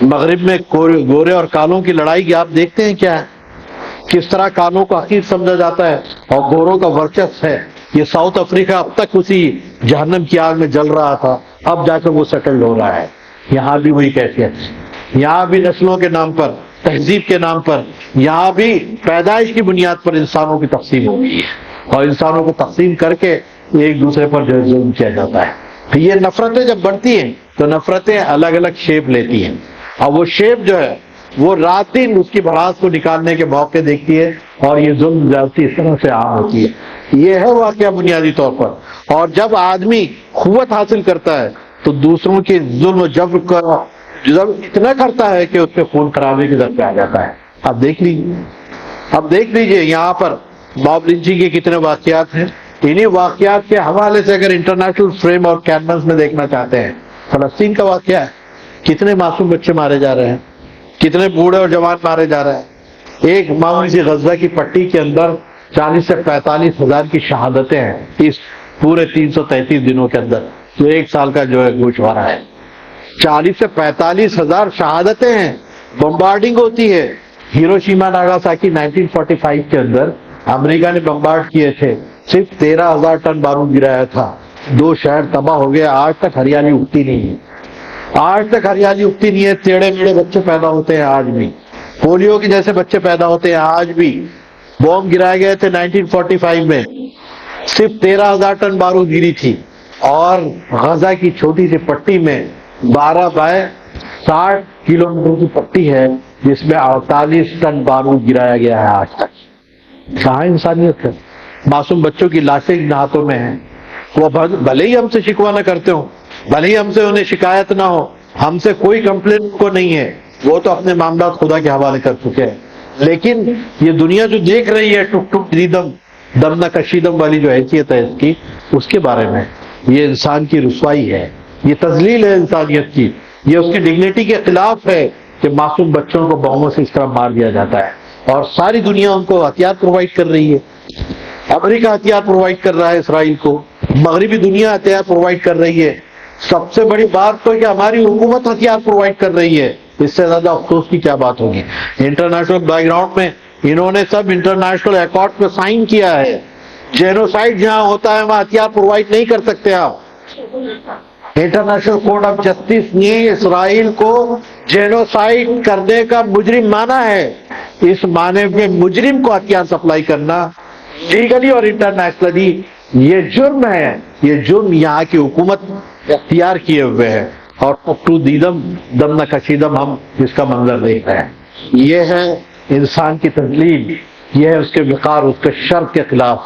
مغرب میں گورے اور کالوں کی لڑائی کی آپ دیکھتے ہیں کیا ہے؟ کس طرح کالوں کو حقیر سمجھا جاتا ہے اور گوروں کا ورچسپ ہے۔ یہ ساؤتھ افریقہ اب تک اسی جہنم کی آگ میں جل رہا تھا، اب جا کر وہ سیٹل ہو رہا ہے۔ یہاں بھی وہی کیفیت، یہاں بھی نسلوں کے نام پر، تہذیب کے نام پر، یہاں بھی پیدائش کی بنیاد پر انسانوں کی تقسیم ہو گئی ہے، اور انسانوں کو تقسیم کر کے ایک دوسرے پر جو ظلم کیا جاتا ہے۔ یہ نفرتیں جب بڑھتی ہیں تو نفرتیں الگ الگ شیپ لیتی ہیں، اور وہ شیپ جو ہے وہ رات دن اس کی بھڑاس کو نکالنے کے موقع دیکھتی ہے، اور یہ ظلم زیادتی اس طرح سے عام ہوتی ہے۔ یہ ہے واقعہ بنیادی طور پر۔ اور جب آدمی قوت حاصل کرتا ہے تو دوسروں کے ظلم و جبر کا جب اتنا کرتا ہے کہ اس پہ خون خرابے کی در پہ آ جاتا ہے۔ اب دیکھ لیجئے یہاں پر باب لنچنگ کے کتنے واقعات ہیں۔ انہی واقعات کے حوالے سے اگر انٹرنیشنل فریم اور کینوس میں دیکھنا چاہتے ہیں، فلسطین کا واقعہ ہے، کتنے معصوم بچے مارے جا رہے ہیں، کتنے بوڑھے اور جوان مارے جا رہے ہیں۔ ایک معمولی سی غزہ کی پٹی کے اندر 40 سے 45 ہزار کی شہادتیں ہیں اس پورے 333 دنوں کے اندر، جو ایک سال کا جو ہے گوشوارہ ہے۔ 40 سے 45 ہزار شہادتیں ہیں، بمبارڈنگ ہوتی ہے۔ ہیروشیما ناگاساکی 1945 کے اندر امریکہ نے بمبارڈ کیے تھے، صرف 13,000 ٹن بارود گرایا تھا، 2 شہر تباہ ہو گئے۔ آج تک ہریالی اگتی نہیں ہے، آج تک ہریالی اگتی نہیں ہے۔ ٹیڑے میڑے بچے پیدا ہوتے ہیں آج بھی، پولیو کے جیسے بچے پیدا ہوتے ہیں آج بھی۔ بوم گرائے گئے تھے 1945 میں، صرف 13,000 ٹن بارود گری تھی، اور غزہ کی چھوٹی سی پٹی میں 12 بائی 60 کلومیٹر کی پٹی ہے جس میں 48 ٹن بارود گرایا گیا ہے آج تک۔ کہاں انسانیت ہے؟ معصوم بچوں کی لاشیں ان ہاتھوں میں ہیں، وہ بھلے ہی ہم سے شکوہ نہ کرتے ہوں، بھلے ہی ہم سے انہیں شکایت نہ ہو، ہم سے کوئی کمپلین کو نہیں ہے، وہ تو اپنے معاملات خدا کے حوالے کر چکے ہیں، لیکن یہ دنیا جو دیکھ رہی ہے ٹک ٹک دیدم دم نہ کشیدم والی جو حیثیت ہے اس کی، اس کے بارے میں یہ انسان کی رسوائی ہے، یہ تذلیل ہے انسانیت کی، یہ اس کی ڈگنیٹی کے خلاف ہے کہ معصوم بچوں کو بموں سے اس طرح مار دیا جاتا ہے، اور ساری دنیا ان کو ہتھیار پرووائڈ کر رہی ہے۔ امریکہ ہتھیار پرووائڈ کر رہا ہے اسرائیل کو، مغربی دنیا ہتھیار پرووائڈ کر رہی ہے۔ سب سے بڑی بات تو کہ ہماری حکومت ہتھیار پرووائڈ کر رہی ہے، اس سے زیادہ افسوس کی کیا بات ہوگی۔ انٹرنیشنل بیک گراؤنڈ میں انہوں نے سب انٹرنیشنل ایکارڈ پہ سائن کیا ہے، جینوسائیڈ جہاں ہوتا ہے وہاں ہتھیار پرووائڈ نہیں کر سکتے آپ۔ انٹرنیشنل کورٹ آف جسٹس نے اسرائیل کو جینوسائیڈ کرنے کا مجرم مانا ہے۔ اس معنی میں مجرم کو ہتھیار سپلائی کرنا لیگلی اور انٹرنیشنلی یہ جرم ہے، یہ جرم یہاں کی حکومت اختیار کیے ہوئے ہے، اور پٹو دیدم دم نہ کشیدم ہم اس کا منظر دیکھ رہے ہیں۔ یہ ہے انسان کی تذلیل، یہ ہے اس کے وقار، اس کے شرف کے خلاف،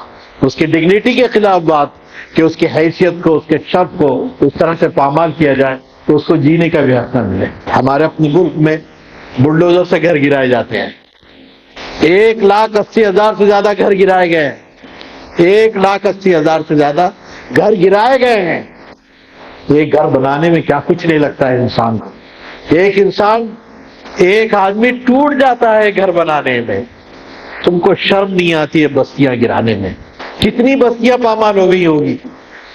اس کی ڈگنیٹی کے خلاف بات، کہ اس کی حیثیت کو، اس کے شرف کو اس طرح سے پامال کیا جائے تو اس کو جینے کا بھی حق نہ ملے۔ ہمارے اپنے ملک میں بلڈوزر سے گھر گرائے جاتے ہیں، 1,80,000 سے زیادہ گھر گرائے گئے ہیں، 1,80,000 سے زیادہ گھر گرائے گئے ہیں۔ ایک گھر بنانے میں کیا کچھ نہیں لگتا ہے انسان کو، ایک آدمی ٹوٹ جاتا ہے گھر بنانے میں۔ تم کو شرم نہیں آتی ہے بستیاں گرانے میں؟ کتنی بستیاں پامال ہو گئی ہوگی۔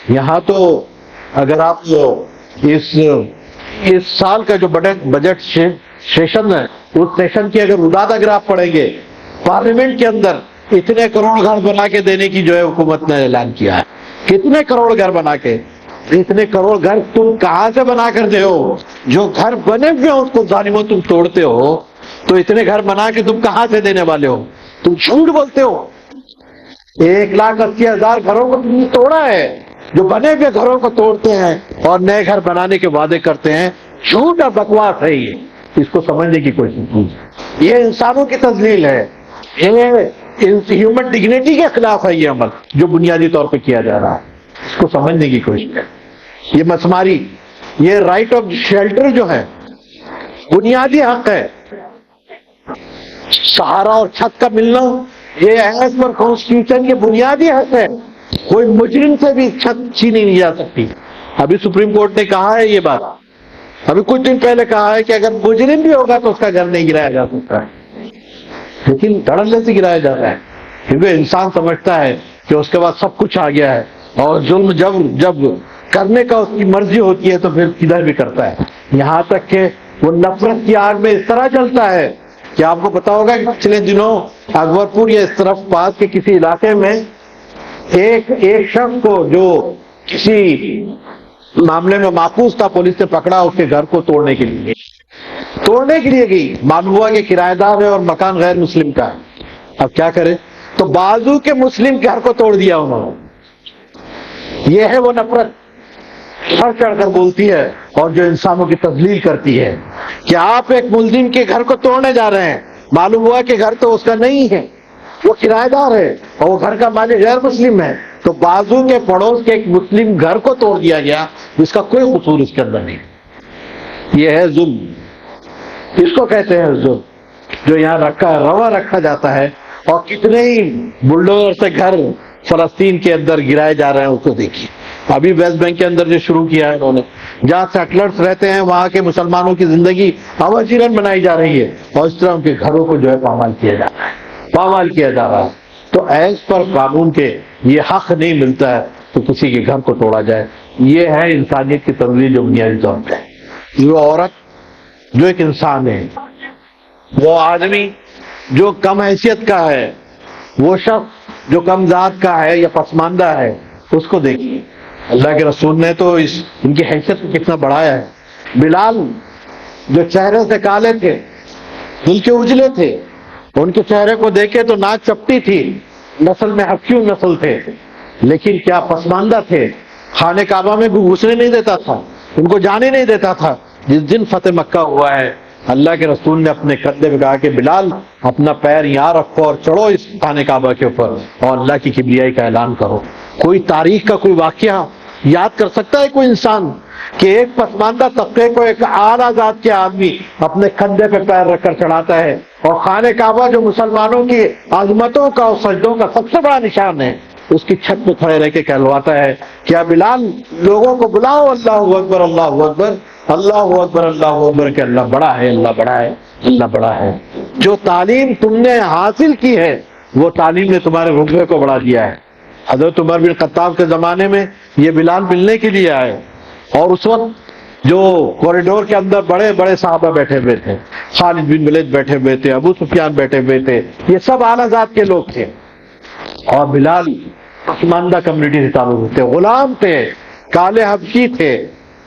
یہاں تو اگر آپ اس سال کا جو بجٹ سیشن ہے، اس سیشن کی اگر رداد اگر آپ پڑھیں گے، پارلیمنٹ کے اندر اتنے کروڑ گھر بنا کے دینے کی جو ہے حکومت نے اعلان کیا ہے۔ کتنے کروڑ گھر بنا کے، اتنے کروڑ گھر تم کہاں سے بنا کر دے ہو؟ جو گھر بنے ہوئے ہیں اس کو ظالموں تم توڑتے ہو، تو اتنے گھر بنا کے تم کہاں سے دینے والے ہو؟ تم جھوٹ بولتے ہو۔ 1,80,000 گھروں کو تم نے توڑا ہے، جو بنے ہوئے گھروں کو توڑتے ہیں اور نئے گھر بنانے کے وعدے کرتے ہیں۔ جھوٹ اور بکواس ہے یہ، اس کو سمجھنے کی کوشش کیجیے۔ یہ انسانوں کی تذلیل ہے، یہ ہیومن ڈگنیٹی کے خلاف ہے یہ عمل جو بنیادی طور پہ کیا جا رہا ہے، اس کو سمجھنے کی کوشش ہے۔ یہ مسماری، یہ رائٹ آف شیلٹر جو ہے بنیادی حق ہے، سہارا اور چھت کا ملنا یہ ایز پر کانسٹیٹیوشن یہ بنیادی حق ہے۔ کوئی مجرم سے بھی چھت چھینی نہیں جا سکتی۔ ابھی سپریم کورٹ نے کہا ہے یہ بات، ابھی کچھ دن پہلے کہا ہے کہ اگر مجرم بھی ہوگا تو اس کا گھر نہیں گرایا جا سکتا ہے، لیکن دھڑلے سے گرایا جاتا ہے، کیونکہ انسان سمجھتا ہے کہ اس کے بعد سب کچھ آ گیا ہے، اور ظلم جب کرنے کا اس کی مرضی ہوتی ہے تو پھر کدھر بھی کرتا ہے۔ یہاں تک کہ وہ نفرت کی آگ میں اس طرح چلتا ہے کہ آپ کو پتا ہوگا کہ پچھلے دنوں اکبرپور یا اس طرف پاس کے کسی علاقے میں ایک شخص کو جو کسی معاملے میں محفوظ تھا، پولیس نے پکڑا، اس کے گھر کو توڑنے کے لیے گئی، معلوم ہوا کہ کرایہ دار ہے اور مکان غیر مسلم کا ہے۔ اب کیا کرے، تو بازو کے مسلم گھر کو توڑ دیا انہوں نے۔ یہ ہے وہ نفرت، سر چڑھ کر بولتی ہے اور جو انسانوں کی تذلیل کرتی ہے کہ آپ ایک ملزم کے گھر کو توڑنے جا رہے ہیں، معلوم ہوا کہ گھر تو اس کا نہیں ہے، وہ کرایہ دار ہے اور وہ گھر کا مالک غیر مسلم ہے، تو بازو کے پڑوس کے ایک مسلم گھر کو توڑ دیا گیا، جس کا کوئی قصور اس کے اندر نہیں۔ یہ ہے ظلم، اس کو کہتے ہیں ظلم، جو یہاں روا رکھا جاتا ہے۔ اور کتنے ہی بلڈوزر سے گھر فلسطین کے اندر گرائے جا رہے ہیں، اس کو دیکھیے۔ ابھی ویسٹ بینک کے اندر جو شروع کیا ہے انہوں نے، جہاں سیٹلرز رہتے ہیں وہاں کے مسلمانوں کی زندگی اوجیرن بنائی جا رہی ہے، اور اس طرح ان کے گھروں کو جو ہے پامال کیا جا رہا ہے۔ تو ایز پر قانون کے یہ حق نہیں ملتا ہے تو کسی کے گھر کو توڑا جائے۔ یہ ہے انسانیت کی تذلیل جو بنیادی طور پہ ہے۔ وہ عورت جو ایک انسان ہے، وہ آدمی جو کم حیثیت کا ہے، وہ شخص جو کم ذات کا ہے یا پسماندہ ہے، اس کو دیکھیے۔ اللہ کے رسول نے تو ان کی حیثیت کو کتنا بڑھایا ہے۔ بلال جو چہرے سے کالے تھے، دل کے اجلے تھے، ان کے چہرے کو دیکھے تو ناک چپٹی تھی، نسل میں حفیظ نسل تھے، لیکن کیا پسماندہ تھے، خانہ کعبہ میں بھی گھسنے نہیں دیتا تھا، ان کو جانے نہیں دیتا تھا۔ جس دن فتح مکہ ہوا ہے، اللہ کے رسول نے اپنے کندھے پہ کہا کہ بلال اپنا پیر یہاں رکھو اور چڑھو اس خانہ کعبہ کے اوپر اور اللہ کی کبریائی کا اعلان کرو۔ کوئی تاریخ کا کوئی واقعہ یاد کر سکتا ہے کوئی انسان کہ ایک پسماندہ طبقے کو ایک اعلیٰ ذات کے آدمی اپنے کندھے پہ پیر رکھ کر چڑھاتا ہے، اور خانہ کعبہ جو مسلمانوں کی عظمتوں کا اور سجدوں کا سب سے بڑا نشان ہے، اس کی چھت پہ کھڑے رہ کے کہلواتا ہے کیا بلال لوگوں کو بلاؤ اللہ اکبر اللہ اکبر اللہ اکبر اللہ اکبر کہ اللہ بڑا ہے، اللہ بڑا ہے، اللہ بڑا ہے۔ جو تعلیم تم نے حاصل کی ہے وہ تعلیم نے تمہارے رتبے کو بڑھا دیا ہے۔ حضرت عمر بن خطاب کے زمانے میں یہ بلال ملنے کے لیے آئے، اور اس وقت جو کوریڈور کے اندر بڑے بڑے صحابہ بیٹھے ہوئے تھے، خالد بن ولید بیٹھے ہوئے تھے، ابو سفیان بیٹھے ہوئے تھے، یہ سب اعلیٰ ذات کے لوگ تھے، اور بلال پسماندہ کمیونٹی سے تعلق تھے، غلام تھے، کالے حبشی تھے۔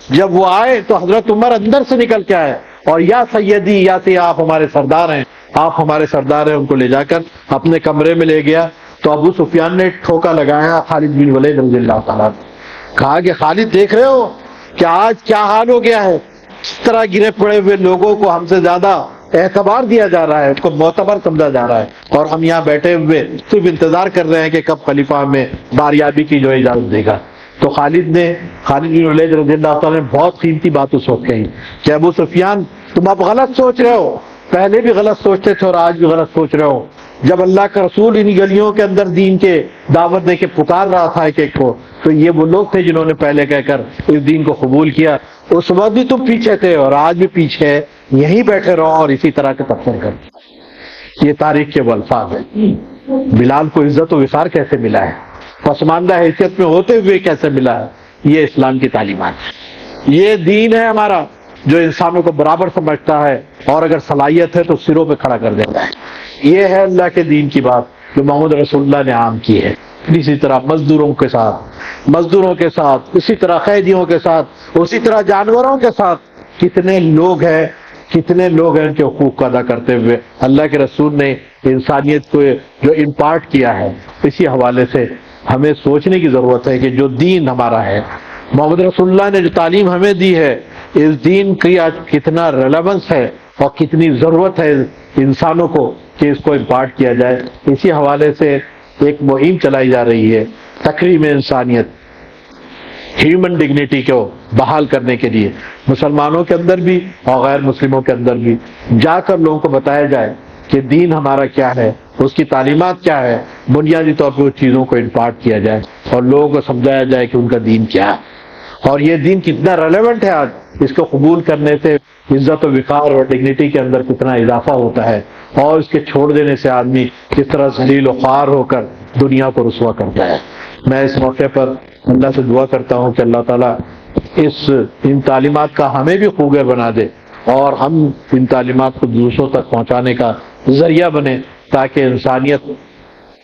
جب وہ آئے تو حضرت عمر اندر سے نکل کے آئے اور یا سیدی یا آپ ہمارے سردار ہیں، آپ ہمارے سردار ہیں، ان کو لے جا کر اپنے کمرے میں لے گیا۔ تو ابو سفیان نے ٹھوکا لگایا خالد بن ولید رضی اللہ تعالیٰ، کہا کہ خالد دیکھ رہے ہو کہ آج کیا حال ہو گیا ہے، اس طرح گرے پڑے ہوئے لوگوں کو ہم سے زیادہ اعتبار دیا جا رہا ہے، اس کو معتبر سمجھا جا رہا ہے، اور ہم یہاں بیٹھے ہوئے صرف انتظار کر رہے ہیں کہ کب خلیفہ ہمیں باریابی کی جو اجازت دے گا۔ تو خالد بن ولید رضی اللہ تعالیٰ نے بہت قیمتی بات اس وقت کہی کہ ابو سفیان تم اب غلط سوچ رہے ہو، پہلے بھی غلط سوچتے تھے اور آج بھی غلط سوچ رہے ہو۔ جب اللہ کا رسول انہی گلیوں کے اندر دین کے دعوت دے کے پکار رہا تھا ایک ایک کو، تو یہ وہ لوگ تھے جنہوں نے پہلے کہہ کر اس دین کو قبول کیا۔ اس وقت بھی تم پیچھے تھے اور آج بھی پیچھے ہے، یہیں بیٹھے رہو اور اسی طرح کے تبصرے کرو۔ یہ تاریخ کے وہ الفاظ ہیں۔ بلال کو عزت و وقار کیسے ملا ہے، پسماندہ حیثیت میں ہوتے ہوئے کیسے ملا ہے، یہ اسلام کی تعلیمات ہے۔ یہ دین ہے ہمارا جو انسانوں کو برابر سمجھتا ہے اور اگر صلاحیت ہے تو سروں پہ کھڑا کر دیتا ہے۔ یہ ہے اللہ کے دین کی بات جو محمد رسول اللہ نے عام کی ہے۔ اسی طرح مزدوروں کے ساتھ، اسی طرح قیدیوں کے ساتھ، اسی طرح جانوروں کے ساتھ کتنے لوگ ہیں ان کے حقوق کو ادا کرتے ہوئے اللہ کے رسول نے انسانیت کو جو امپارٹ کیا ہے۔ اسی حوالے سے ہمیں سوچنے کی ضرورت ہے کہ جو دین ہمارا ہے، محمد رسول اللہ نے جو تعلیم ہمیں دی ہے، اس دین کی آج کتنا ریلیونس ہے اور کتنی ضرورت ہے انسانوں کو کہ اس کو امپارٹ کیا جائے۔ اسی حوالے سے ایک مہم چلائی جا رہی ہے تکریم انسانیت، ہیومن ڈگنیٹی کو بحال کرنے کے لیے مسلمانوں کے اندر بھی اور غیر مسلموں کے اندر بھی جا کر لوگوں کو بتایا جائے کہ دین ہمارا کیا ہے، اس کی تعلیمات کیا ہے، بنیادی طور پہ اس چیزوں کو امپارٹ کیا جائے اور لوگوں کو سمجھایا جائے کہ ان کا دین کیا ہے اور یہ دین کتنا ریلیونٹ ہے۔ آج اس کو قبول کرنے سے عزت و وقار اور ڈگنیٹی کے اندر کتنا اضافہ ہوتا ہے اور اس کے چھوڑ دینے سے آدمی کس طرح ذلیل و خوار ہو کر دنیا کو رسوا کرتا ہے۔ میں اس موقع پر اللہ سے دعا کرتا ہوں کہ اللہ تعالیٰ ان تعلیمات کا ہمیں بھی خوگر بنا دے اور ہم ان تعلیمات کو دوسروں تک پہنچانے کا ذریعہ بنے تاکہ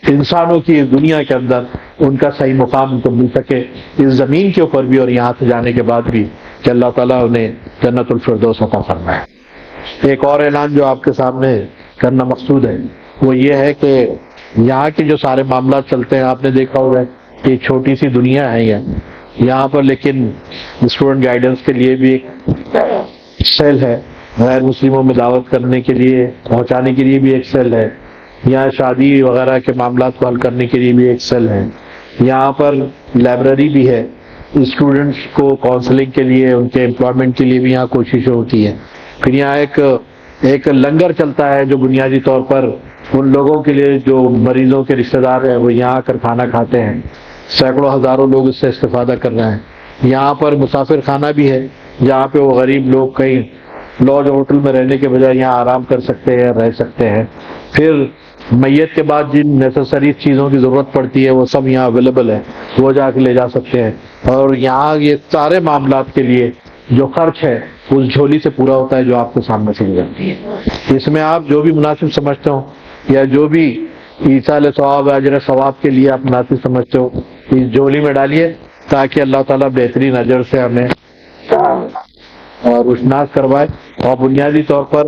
انسانوں کی اس دنیا کے اندر ان کا صحیح مقام ان کو مل سکے، اس زمین کے اوپر بھی اور یہاں سے جانے کے بعد بھی، کہ اللہ تعالیٰ انہیں جنت الفردوس عطا فرمائے۔ ایک اور اعلان جو آپ کے سامنے کرنا مقصود ہے وہ یہ ہے کہ یہاں کے جو سارے معاملات چلتے ہیں، آپ نے دیکھا ہوگا کہ چھوٹی سی دنیا ہے یہاں پر، لیکن اسٹوڈنٹ گائیڈنس کے لیے بھی ایک سیل ہے، غیر مسلموں میں دعوت کرنے کے لیے پہنچانے کے لیے بھی ایک سیل ہے، یہاں شادی وغیرہ کے معاملات کو حل کرنے کے لیے بھی ایک سیل ہے، یہاں پر لائبریری بھی ہے، اسٹوڈنٹس کو کاؤنسلنگ کے لیے، ان کے امپلائمنٹ کے لیے بھی یہاں کوششیں ہوتی ہیں۔ پھر یہاں ایک لنگر چلتا ہے جو بنیادی طور پر ان لوگوں کے لیے جو مریضوں کے رشتہ دار ہیں وہ یہاں آ کر کھانا کھاتے ہیں، سینکڑوں ہزاروں لوگ اس سے استفادہ کر رہے ہیں۔ یہاں پر مسافر خانہ بھی ہے جہاں پہ وہ غریب لوگ کہیں لاج ہوٹل میں رہنے کے بجائے یہاں آرام کر سکتے ہیں، رہ سکتے ہیں۔ پھر میت کے بعد جن نیسسری چیزوں کی ضرورت پڑتی ہے وہ سب یہاں اویلیبل ہے، وہ جا کے لے جا سکتے ہیں، اور یہاں یہ سارے معاملات کے لیے جو خرچ ہے اس جھولی سے پورا ہوتا ہے جو آپ کو سامنے سے گزرتی ہے۔ اس میں آپ جو بھی مناسب سمجھتے ہو یا جو بھی ایصال ثواب اجر ثواب کے لیے آپ مناسب سمجھتے ہو اس جھولی میں ڈالیے تاکہ اللہ تعالیٰ بہترین اجر سے ہمیں روشناس کروائے اور بنیادی طور پر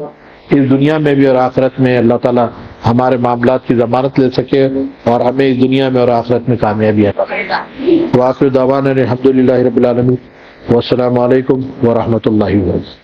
اس دنیا میں بھی اور آخرت میں اللہ تعالیٰ ہمارے معاملات کی ضمانت لے سکے اور ہمیں اس دنیا میں اور آخرت میں کامیابی عطا فرمائے۔ وآخر دعوانا الحمدللہ رب العالمین، والسلام علیکم ورحمۃ اللہ وبرکاتہ۔